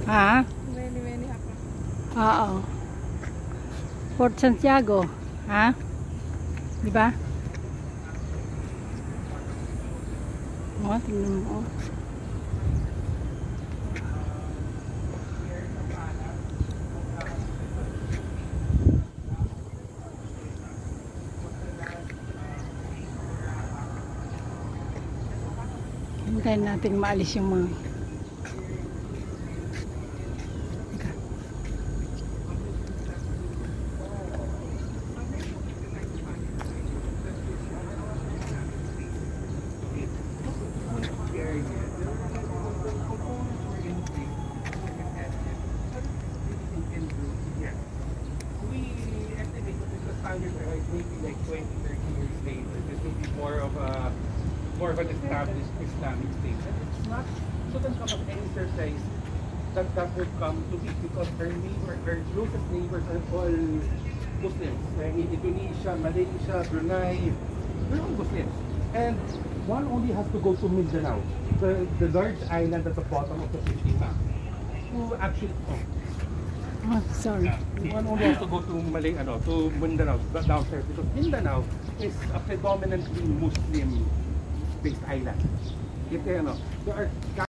Ha? Many hapa. Oo. Port Santiago. Ha? Di ba? Tingnan mo. Hintayin natin maalis yung mga. Teka. Maybe like 20, 30 years later, this will be more of an established Islamic state. And it's not, shouldn't come as any surprise that would come to be, because her closest neighbors are all Muslims. I mean, Indonesia, Malaysia, Brunei, they're all Muslims. And one only has to go to Mindanao, the large island at the bottom of the Philippine map, to actually. Oh, sorry. One only has to go to to Mindanao, downstairs, because Mindanao is a predominantly Muslim-based island. There are